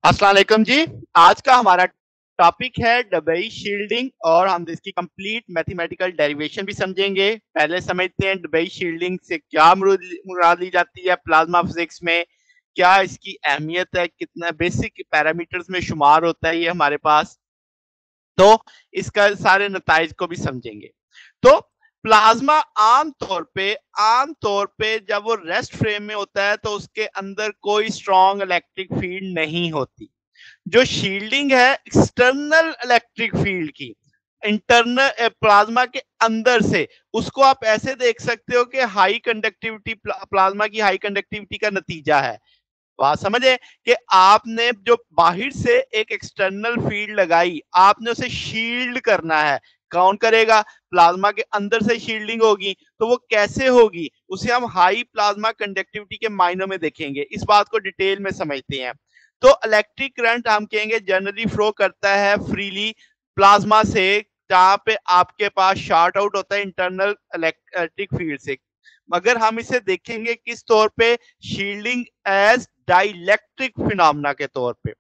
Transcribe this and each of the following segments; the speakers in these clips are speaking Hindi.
अस्सलाम वालेकुम जी। आज का हमारा टॉपिक है डबई शील्डिंग और हम इसकी कंप्लीट मैथमेटिकल डेरिवेशन भी समझेंगे। पहले समझते हैं डबई शील्डिंग से क्या मुराद ली जाती है प्लाज्मा फिजिक्स में, क्या इसकी अहमियत है, कितना बेसिक पैरामीटर्स में शुमार होता है ये हमारे पास। तो इसका सारे नताइज को भी समझेंगे। तो प्लाज्मा आम तौर पे जब वो रेस्ट फ्रेम में होता है तो उसके अंदर कोई स्ट्रॉन्ग इलेक्ट्रिक फील्ड नहीं होती। जो शील्डिंग है एक्सटर्नल इलेक्ट्रिक फील्ड की, इंटरनल प्लाज्मा के अंदर से, उसको आप ऐसे देख सकते हो कि हाई कंडक्टिविटी प्लाज्मा की हाई कंडक्टिविटी का नतीजा है। बात समझे कि आपने जो बाहर से एक एक्सटर्नल फील्ड लगाई, आपने उसे शील्ड करना है। कौन करेगा? प्लाज्मा के अंदर से शील्डिंग होगी। तो वो कैसे होगी उसे हम हाई प्लाज्मा कंडक्टिविटी के मायनों में देखेंगे। इस बात को डिटेल में समझते हैं। तो इलेक्ट्रिक करंट हम कहेंगे जनरली फ्लो करता है फ्रीली प्लाज्मा से, जहां पे आपके पास शॉर्ट आउट होता है इंटरनल इलेक्ट्रिक फील्ड से। मगर हम इसे देखेंगे किस तौर पे? शील्डिंग एज डाइलेक्ट्रिक फिनोमेना के तौर पे।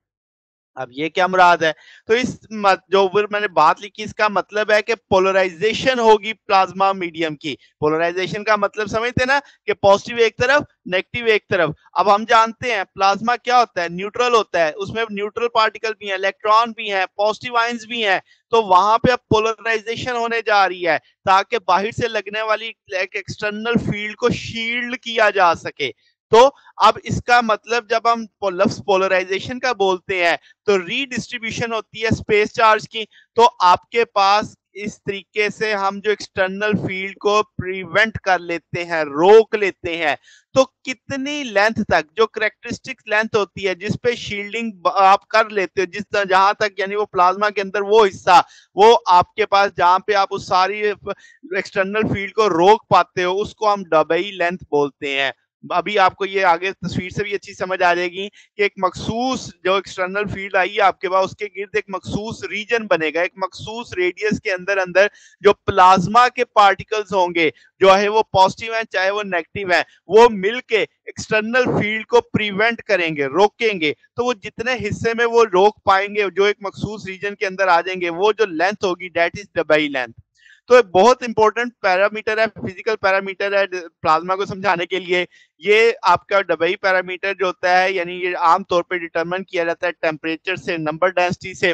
अब ये क्या मुराद है? तो इस जो फिर मैंने बात लिखी, इसका मतलब है कि पोलराइजेशन होगी प्लाज्मा मीडियम की। पोलराइजेशन का मतलब समझते हैं ना कि पॉजिटिव एक तरफ, नेगेटिव एक तरफ। अब हम जानते हैं प्लाज्मा क्या होता है, न्यूट्रल होता है। उसमें न्यूट्रल पार्टिकल भी हैं, इलेक्ट्रॉन भी हैं, पॉजिटिव आयंस भी हैं। तो वहां पे अब पोलराइजेशन होने जा रही है ताकि बाहर से लगने वाली एक एक्सटर्नल फील्ड को शील्ड किया जा सके। तो अब इसका मतलब जब हम लफ्ज पोलराइजेशन का बोलते हैं तो रीडिस्ट्रीब्यूशन होती है स्पेस चार्ज की। तो आपके पास इस तरीके से हम जो एक्सटर्नल फील्ड को प्रिवेंट कर लेते हैं, रोक लेते हैं। तो कितनी लेंथ तक, जो करेक्टरिस्टिक लेंथ होती है जिस पे शील्डिंग आप कर लेते हो, जिस जहां तक यानी वो प्लाज्मा के अंदर वो हिस्सा, वो आपके पास जहां पे आप उस सारी एक्सटर्नल फील्ड को रोक पाते हो, उसको हम डबई लेंथ बोलते हैं। अभी आपको ये आगे तस्वीर से भी अच्छी समझ आ जाएगी कि एक मखसूस जो एक्सटर्नल फील्ड आई है आपके पास, उसके गिर्द एक मखसूस रीजन बनेगा, एक मखसूस रेडियस के अंदर अंदर जो प्लाज्मा के पार्टिकल्स होंगे, जो है वो पॉजिटिव है चाहे वो नेगेटिव है, वो मिलके एक्सटर्नल फील्ड को प्रिवेंट करेंगे, रोकेंगे। तो वो जितने हिस्से में वो रोक पाएंगे, जो एक मखसूस रीजन के अंदर आ जाएंगे, वो जो लेंथ होगी दैट इज डबई लेंथ। तो एक बहुत इंपॉर्टेंट पैरामीटर है, फिजिकल पैरामीटर है प्लाज्मा को समझाने के लिए। ये आपका डबई पैरामीटर जो होता है, यानी ये आमतौर पे डिटरमिन किया जाता है टेम्परेचर से, नंबर डेंसिटी से।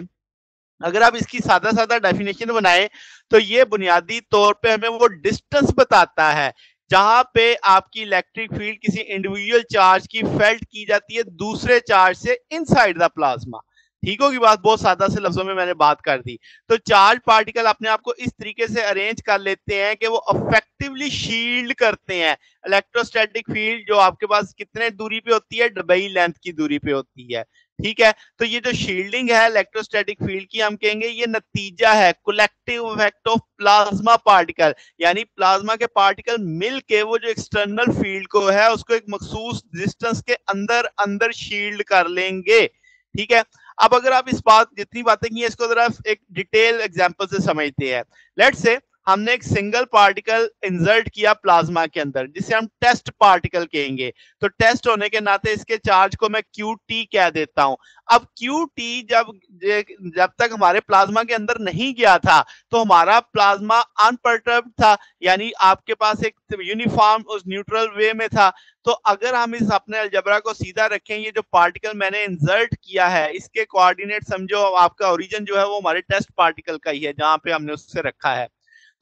अगर आप इसकी सादा सादा डेफिनेशन बनाए तो ये बुनियादी तौर पे हमें वो डिस्टेंस बताता है जहां पे आपकी इलेक्ट्रिक फील्ड किसी इंडिविजुअल चार्ज की फेल्ट की जाती है दूसरे चार्ज से इनसाइड द प्लाज्मा। ठीक होगी बात? बहुत सादा से लफ्जों में मैंने बात कर दी। तो चार्ज पार्टिकल अपने आप को इस तरीके से अरेंज कर लेते हैं कि वो अफेक्टिवली शील्ड करते हैं इलेक्ट्रोस्टैटिक फील्ड जो आपके पास कितने दूरी पे होती है? डबई लेंथ की दूरी पे होती है। ठीक है। तो ये जो शील्डिंग है इलेक्ट्रोस्टैटिक फील्ड की, हम कहेंगे ये नतीजा है collective effect of plasma particle, यानी प्लाज्मा के पार्टिकल मिलके वो जो एक्सटर्नल फील्ड को है उसको एक मखसूस डिस्टेंस के अंदर अंदर शील्ड कर लेंगे। ठीक है। अब अगर आप इस बात जितनी बातें की है इसको जरा एक डिटेल एग्जांपल से समझते हैं। लेट्स से हमने एक सिंगल पार्टिकल इंसर्ट किया प्लाज्मा के अंदर, जिसे हम टेस्ट पार्टिकल कहेंगे। तो टेस्ट होने के नाते इसके चार्ज को मैं क्यू टी कह देता हूं। अब क्यू टी जब तक हमारे प्लाज्मा के अंदर नहीं गया था तो हमारा प्लाज्मा अनपर्टर्ब्ड था, यानी आपके पास एक यूनिफॉर्म उस न्यूट्रल वे में था। तो अगर हम इस अपने अलजबरा को सीधा रखें, ये जो पार्टिकल मैंने इंसर्ट किया है इसके कोऑर्डिनेट समझो, आपका ओरिजिन जो है वो हमारे टेस्ट पार्टिकल का ही है जहां पे हमने उससे रखा है।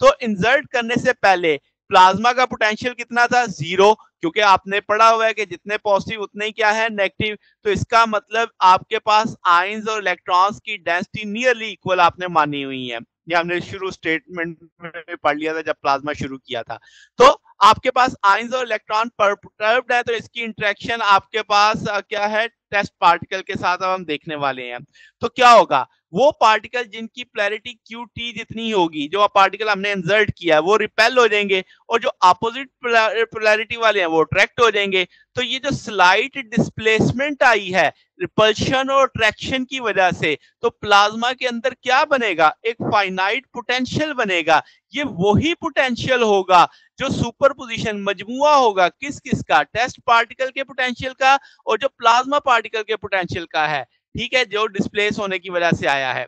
तो इंसर्ट करने से पहले प्लाज्मा का पोटेंशियल कितना था? 0, क्योंकि आपने पढ़ा हुआ है कि जितने पॉजिटिव उतने ही क्या है? नेगेटिव। तो इसका मतलब आपके पास आयंस और इलेक्ट्रॉन्स की डेंसिटी नियरली इक्वल आपने मानी हुई है। ये हमने शुरू स्टेटमेंट में पढ़ लिया था जब प्लाज्मा शुरू किया था। तो आपके पास आयंस और इलेक्ट्रॉन परटर्ब्ड है, तो इसकी इंटरेक्शन आपके पास क्या है? टेस्ट पार्टिकल के साथ अब हम देखने वाले हैं। तो क्या होगा? वो पार्टिकल जिनकी पोलैरिटी क्यू टी जितनी होगी, जो पार्टिकल हमने इंसर्ट किया है वो रिपेल हो जाएंगे, और जो अपोजिट पोलैरिटी वाले हैं वो अट्रैक्ट हो जाएंगे। तो ये जो स्लाइट डिस्प्लेसमेंट आई है रिपल्शन और अट्रैक्शन की वजह से, तो प्लाज्मा के अंदर क्या बनेगा? एक फाइनाइट पोटेंशियल बनेगा। ये वही पोटेंशियल होगा जो सुपरपोजिशन मजमुआ होगा किस किस का? टेस्ट पार्टिकल के पोटेंशियल का और जो प्लाज्मा पार्टिकल के पोटेंशियल का है। ठीक है, जो डिस्प्लेस होने की वजह से आया है।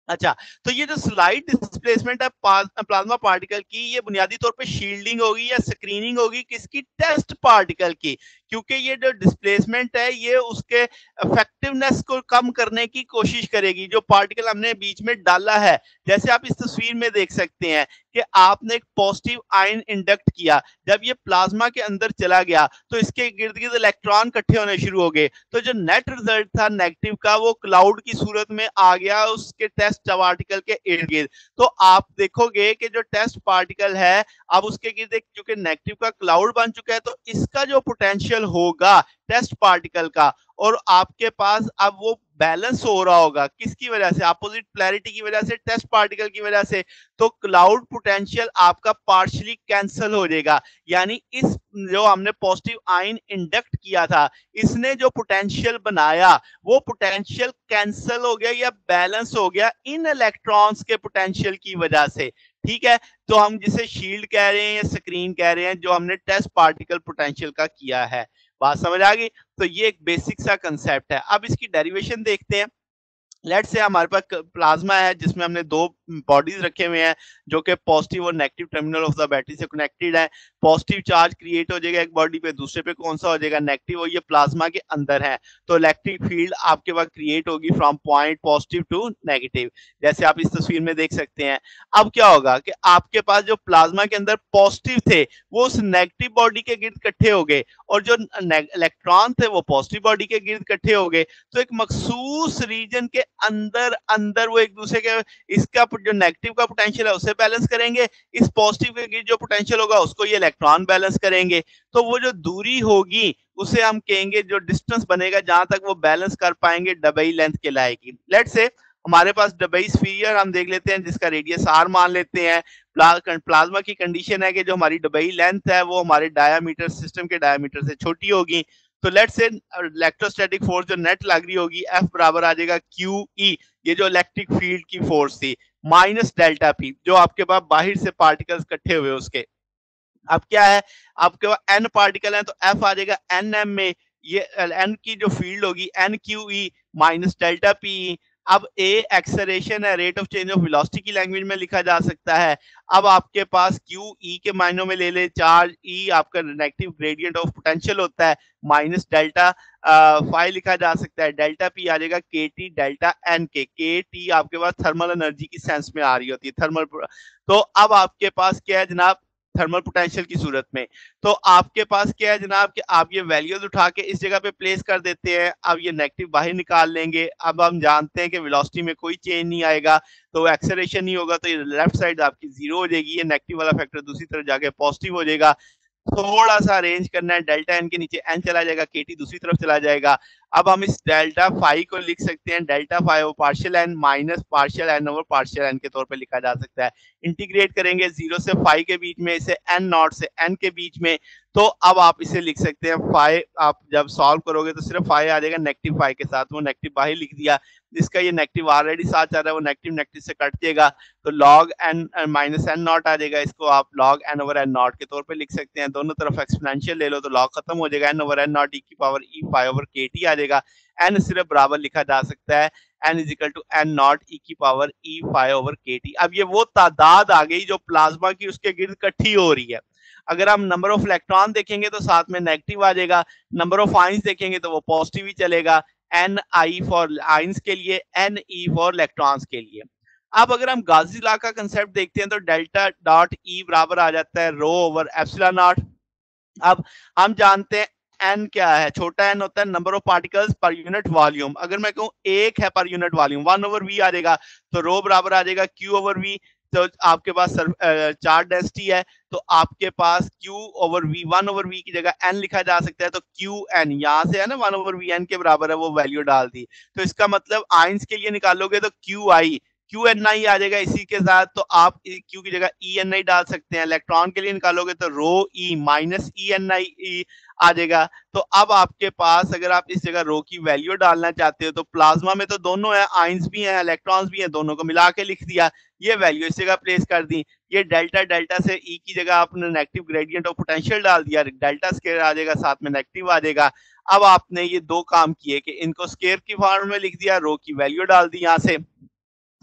अच्छा, तो ये जो स्लाइड डिस्प्लेसमेंट है प्लाज्मा पार्टिकल की, ये बुनियादी तौर पे शील्डिंग होगी या स्क्रीनिंग होगी किसकी? टेस्ट पार्टिकल की, क्योंकि ये जो डिस्प्लेसमेंट है ये उसके इफेक्टिवनेस को कम करने की कोशिश करेगी। जो पार्टिकल हमने बीच में डाला है, जैसे आप इस तस्वीर में देख सकते हैं कि आपने एक पॉजिटिव आयन इंडक्ट किया, जब ये प्लाज्मा के अंदर चला गया तो इसके इर्द गिर्द इलेक्ट्रॉन इकट्ठे होने शुरू हो गए, तो जो नेट रिजल्ट था नेगेटिव का वो क्लाउड की सूरत में आ गया उसके टेस्ट पार्टिकल के इर्द गिर्द। तो आप देखोगे कि जो टेस्ट पार्टिकल है अब उसके गिर्द एक चूंकि नेगेटिव का क्लाउड बन चुका है, तो इसका जो पोटेंशियल होगा टेस्ट पार्टिकल का, और आपके पास अब वो बैलेंस हो रहा होगा किसकी वजह से? अपोजिट पोलैरिटी की वजह से, टेस्ट पार्टिकल की वजह से। तो क्लाउड पोटेंशियल आपका पार्शियली कैंसिल हो जाएगा, यानी इस जो हमने पॉजिटिव आयन इंडक्ट किया था, इसने जो पोटेंशियल बनाया वो पोटेंशियल कैंसिल हो गया या बैलेंस हो गया इन इलेक्ट्रॉन्स के पोटेंशियल की वजह से। ठीक है, तो हम जिसे शील्ड कह रहे हैं या स्क्रीन कह रहे हैं, जो हमने टेस्ट पार्टिकल पोटेंशियल का किया है। बात समझ आ गई? तो ये एक बेसिक सा कंसेप्ट है। अब इसकी डेरिवेशन देखते हैं। लेट्स से हमारे पास प्लाज्मा है जिसमें हमने दो बॉडीज रखे हुए हैं जो कि पॉजिटिव और negative terminal of the battery से कनेक्टेड है। पॉजिटिव चार्ज क्रिएट हो जाएगा एक बॉडी पे, दूसरे पे कौन सा हो जाएगा? नेगेटिव, और ये प्लाज्मा के अंदर है, तो इलेक्ट्रिक फील्ड आपके पास क्रिएट होगी from point positive to negative, जैसे आप इस तस्वीर में देख सकते हैं। अब क्या होगा कि आपके पास जो प्लाज्मा के अंदर पॉजिटिव थे वो उस नेगेटिव बॉडी के गिर्द इकट्ठे हो गए, और जो इलेक्ट्रॉन थे वो पॉजिटिव बॉडी के गिर्द इकट्ठे हो गए। तो एक मखसूस रीजन के अंदर अंदर वो एक दूसरे के, इसका जो नेगेटिव का पोटेंशियल है उसे बैलेंस करेंगे, इस पॉजिटिव के गिर्द जो पोटेंशियल होगा उसको ये इलेक्ट्रॉन बैलेंस करेंगे। तो वो जो दूरी होगी उसे हम कहेंगे, जो डिस्टेंस बनेगा जहां तक वो बैलेंस कर पाएंगे, डबई लेंथ कहलाएगी। लेट्स से हमारे पास डबई स्फीयर हम देख लेते हैं जिसका रेडियस आर मान लेते हैं। प्लाज्मा की कंडीशन है कि जो हमारी डबई लेंथ है वो हमारे डायामीटर, सिस्टम के डायामीटर से छोटी होगी। तो लेट्स से इलेक्ट्रोस्टैटिक फोर्स जो नेट लग रही होगी एफ बराबर आ जाएगा क्यू ई, ये जो इलेक्ट्रिक फील्ड की फोर्स थी, माइनस डेल्टा पी जो आपके पास बाहर से पार्टिकल्स इकट्ठे हुए उसके। अब क्या है, आपके पास एन पार्टिकल है तो एफ आ जाएगा एन एम में, ये एन की जो फील्ड होगी N Q E minus delta P. अब ए एक्सेलरेशन है, rate of change of velocity की लैंग्वेज में लिखा जा सकता है। अब आपके पास क्यू ई के मायनों में ले ले, चार्ज ई आपका नेगेटिव ग्रेडियंट ऑफ पोटेंशियल होता है, माइनस डेल्टा फाई लिखा जा सकता है, डेल्टा पी आ जाएगा के टी डेल्टा एन के टी आपके पास थर्मल एनर्जी की सेंस में आ रही होती है, थर्मल। तो अब आपके पास क्या है जनाब, थर्मल पोटेंशियल की सूरत में, तो आपके पास क्या है जनाब कि आप ये वैल्यूज उठा के इस जगह पे प्लेस कर देते हैं। अब ये नेगेटिव बाहर निकाल लेंगे। अब हम जानते हैं कि वेलोसिटी में कोई चेंज नहीं आएगा तो एक्सेलरेशन नहीं होगा, तो ये लेफ्ट साइड आपकी जीरो हो जाएगी, ये नेगेटिव वाला फैक्टर दूसरी तरफ जाके पॉजिटिव हो जाएगा। थोड़ा सा अरेंज करना है, डेल्टा एन के नीचे एन चला जाएगा, के टी दूसरी तरफ चला जाएगा। अब हम इस डेल्टा फाई को लिख सकते हैं delta phi over partial N minus partial N over partial N के तौर पे लिखा जा सकता है। इंटीग्रेट करेंगे जीरो से फाई के बीच में, इसे एन नॉट से एन के बीच में, तो अब आप इसे लिख सकते हैं फाई। आप जब सॉल्व करोगे तो सिर्फ फाई आ जाएगा नेगेटिव फाई के साथ, वो नेगेटिव बाहर लिख दिया, जिसका ये नेगेटिव ऑलरेडी साथ आ रहा है वो नेगेटिव नेगेटिव से कट जाएगा, तो log N minus N naught आ जाएगा। इसको आप log N over N naught के तौर पे लिख सकते हैं। दोनों तरफ एक्सपोनेंशियल ले लो तो लॉग खत्म हो जाएगा, N over N naught e की power e phi over k T आ जाएगा। एन सिर्फ बराबर लिखा जा सकता है, N is equal to N naught e की power e phi over k T. अब ये वो तादाद आ गई जो प्लाज्मा की उसके गिर्द इकट्ठी हो रही है। अगर हम नंबर ऑफ इलेक्ट्रॉन देखेंगे तो साथ में नेगेटिव आ जाएगा, नंबर ऑफ आइंस देखेंगे तो वो पॉजिटिव ही चलेगा, एन आई फॉर आइंस के लिए, एन ई फॉर इलेक्ट्रॉन्स के लिए। अब अगर हम गाउसी लॉ का कंसेप्ट देखते हैं तो डेल्टा डॉट ई बराबर आ जाता है रो ओवर एप्सिलॉन नॉट। अब हम जानते हैं एन क्या है, छोटा एन होता है number of particles per unit volume. अगर मैं कहूँ एक है per unit volume, one over V आ जाएगा, तो रो बराबर आ जाएगा क्यू ओवर वी। तो आपके पास चार्ज डेंसिटी है तो आपके पास Q over V, one over V की जगह N लिखा जा सकता है, तो QN यहाँ से है ना, वन ओवर वी एन के बराबर है, वो वैल्यू डाल दी। तो इसका मतलब आइंस के लिए निकालोगे तो QI, QNI आ जाएगा इसी के साथ, तो आप Q की जगह ENI डाल सकते हैं। इलेक्ट्रॉन के लिए निकालोगे तो रो E माइनस ENI आ जाएगा। तो अब आपके पास अगर आप इस जगह रो की वैल्यू डालना चाहते हो तो प्लाज्मा में तो दोनों है, आयंस भी हैं, इलेक्ट्रॉन्स भी हैं, दोनों को मिला के लिख दिया, ये वैल्यू इस जगह प्लेस कर दी। ये डेल्टा डेल्टा से E की जगह आपने नेगेटिव ग्रेडियंट ऑफ पोटेंशियल डाल दिया, डेल्टा स्केयर आ जाएगा, साथ में नेगेटिव आ जाएगा। अब आपने ये दो काम किए कि इनको स्केयर की फॉर्म में लिख दिया, रो की वैल्यू डाल दी यहाँ से।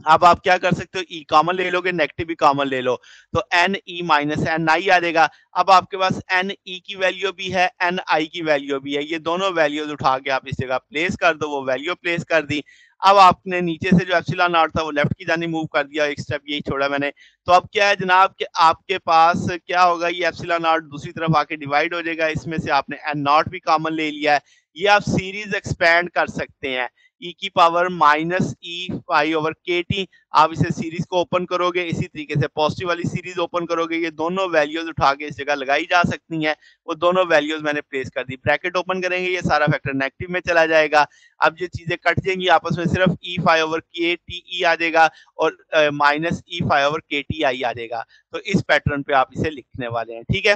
अब आप क्या कर सकते हो, ई कॉमन ले लोगे, नेगेटिव भी कॉमन ले लो, तो एन ई माइनस एन आई आ जाएगा। अब आपके पास एन ई की वैल्यू भी है, एन आई की वैल्यू भी है, ये दोनों वैल्यूज उठा के आप इस जगह प्लेस कर दो, वो वैल्यू प्लेस कर दी। अब आपने नीचे से जो एप्सिलॉन नॉट था वो लेफ्ट की जानी मूव कर दिया, एक स्टेप यही छोड़ा मैंने। तो अब क्या है जनाब कि आपके पास क्या होगा, ये एप्सिलॉन नॉट दूसरी तरफ आके डिवाइड हो जाएगा, इसमें से आपने एन नॉट भी कॉमन ले लिया है। ये आप सीरीज एक्सपेंड कर सकते हैं, ई की पावर माइनस ई पाई ओवर के टी, आप इसे सीरीज को ओपन करोगे, इसी तरीके से पॉजिटिव वाली सीरीज ओपन करोगे, ये दोनों वैल्यूज उठा के इस जगह लगाई जा सकती हैं। वो दोनों वैल्यूज मैंने प्लेस कर दी, ब्रैकेट ओपन करेंगे, ये सारा फैक्टर नेगेटिव में चला जाएगा। अब ये चीजें कट जाएंगी आपस में, सिर्फ ई phi over k T E आ जाएगा और minus E phi over k T I आ जाएगा। तो इस पैटर्न पे आप इसे लिखने वाले हैं, ठीक है।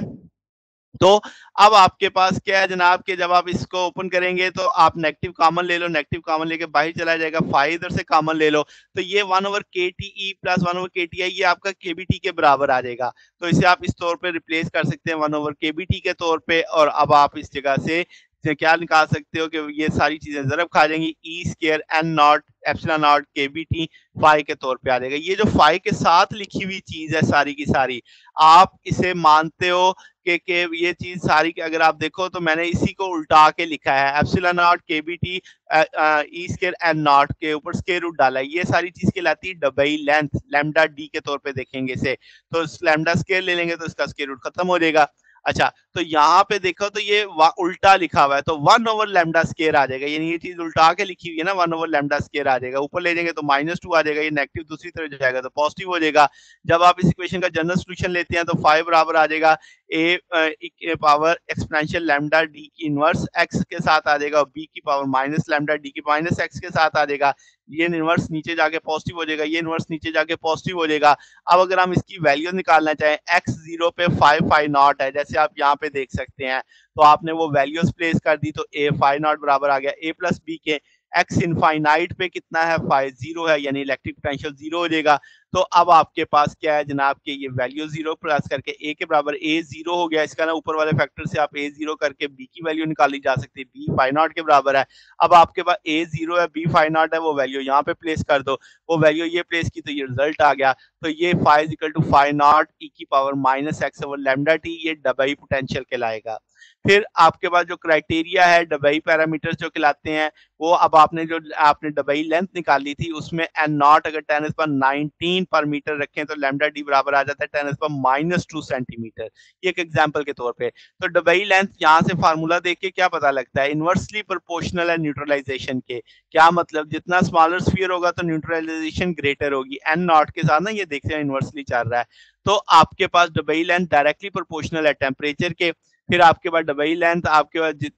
तो अब आपके पास क्या है जनाब कि जब आप इसको ओपन करेंगे तो आप नेगेटिव कॉमन ले लो, नेगेटिव कॉमन लेके बाहर चला जाएगा, फाई इधर से कॉमन ले लो, तो ये 1 over k T E plus 1 over k T I ये आपका के बी टी के बराबर आ जाएगा। तो इसे आप इस तौर पे रिप्लेस कर सकते हैं 1 ओवर के बी टी के तौर पे, और अब आप इस जगह से क्या निकाल सकते हो कि ये सारी चीजें ज़रब खा जाएंगी, e square N naught epsilon naught के बी टी फाई के तौर पे आ जाएगा। ये जो फाई के साथ लिखी हुई चीज है सारी की सारी, आप इसे मानते हो कि ये चीज सारी अगर आप देखो तो मैंने इसी को उल्टा के लिखा है, एप्सिलॉन नॉट के B T E square N naught के ऊपर स्केयर रूट डाला है, ये सारी चीज कहलाती है डबई लेंथ, लैम्डा डी के तौर पे देखेंगे इसे, तो लैम्डा स्केयर ले लेंगे तो इसका स्केयर रूट खत्म हो जाएगा। अच्छा, तो यहाँ पे देखो तो ये उल्टा लिखा हुआ है, तो 1 ओवर लैम्डा स्केयर आ जाएगा, यानी ये चीज उल्टा के लिखी हुई है ना, 1 ओवर लैम्डा स्केयर आ जाएगा, ऊपर ले जाएंगे तो -2 आ जाएगा, ये नेगेटिव दूसरी तरफ जाएगा तो पॉजिटिव हो जाएगा। जब आप इस इक्वेशन का जनरल सोल्यूशन लेते हैं तो 5 बराबर आ जाएगा ए पावर एक्सपोनेंशियल लैम्डा डी की इनवर्स एक्स के साथ आ जाएगा, और बी की पावर माइनस लैम्डा डी की माइनस एक्स के साथ आ जाएगा। ये इनवर्स नीचे जाके पॉजिटिव हो जाएगा, ये इनवर्स नीचे जाके पॉजिटिव हो जाएगा। अब अगर हम इसकी वैल्यू निकालना चाहें, एक्स 0 पे 5 फाई नॉट है, जैसे आप यहाँ पे देख सकते हैं, तो आपने वो वैल्यूज प्लेस कर दी, तो ए फाई नॉट बराबर आ गया ए प्लस बी के। एक्स इनफाइनाइट पे कितना है, 5 0 है, यानी इलेक्ट्रिक पोटेंशियल 0 हो जाएगा। तो अब आपके पास क्या है जनाब के ये वैल्यू 0 प्लस करके ए के बराबर ए 0 हो गया, इसका ना ऊपर वाले फैक्टर से आप ए 0 करके बी की वैल्यू निकाली जा सकती है, बी फाई नॉट के बराबर है। अब आपके पास ए 0 है, बी फाई नॉट है, वो वैल्यू यहाँ पे प्लेस कर दो, वो वैल्यू ये प्लेस की तो ये रिजल्ट आ गया। तो ये phi is equal to phi naught e की power minus x over lambda T, ये डबई पोटेंशियल कहलाएगा। फिर आपके पास जो क्राइटेरिया है डबई पैरामीटर्स जो कहलाते हैं, वो अब आपने डबई लेंथ निकाली थी, उसमें एन नॉट अगर 10⁻19 पर मीटर रखें तो लैम्डा डी बराबर आ जाता है 10⁻⁻2 सेंटीमीटर, ये एक एग्जांपल के तौर पे। तो डबई लेंथ यहाँ से फार्मूला देख के क्या पता लगता है, इनवर्सली प्रोपोर्शनल है न्यूट्रलाइजेशन के। क्या मतलब, जितना स्मॉलर स्फीयर होगा तो न्यूट्रलाइजेशन ग्रेटर होगी, एन नॉट के साथ ना ये देखते हैं इनवर्सली चल रहा है। तो आपके पास डबई लेंथ डायरेक्टली प्रोपोर्शनल है टेम्परेचर के। फिर आपके पास डबई लेंथ आपके पास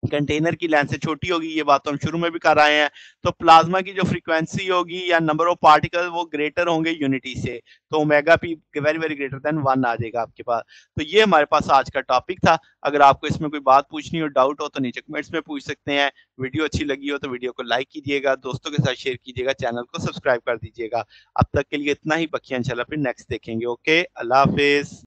कंटेनर की लेंथ से छोटी होगी, ये बात तो हम शुरू में भी कर रहे हैं। तो प्लाज्मा की जो फ्रीक्वेंसी होगी या नंबर ऑफ पार्टिकल वो ग्रेटर होंगे यूनिटी से, तो omega P very very greater than 1 आ जाएगा आपके पास। तो ये हमारे पास आज का टॉपिक था। अगर आपको इसमें कोई बात पूछनी हो, डाउट हो, तो नीचे कमेंट्स में पूछ सकते हैं। वीडियो अच्छी लगी हो तो वीडियो को लाइक कीजिएगा, दोस्तों के साथ शेयर कीजिएगा, चैनल को सब्सक्राइब कर दीजिएगा। अब तक के लिए इतना ही, बाकी इंशाल्लाह फिर नेक्स्ट देखेंगे। ओके, अल्लाह हाफिज।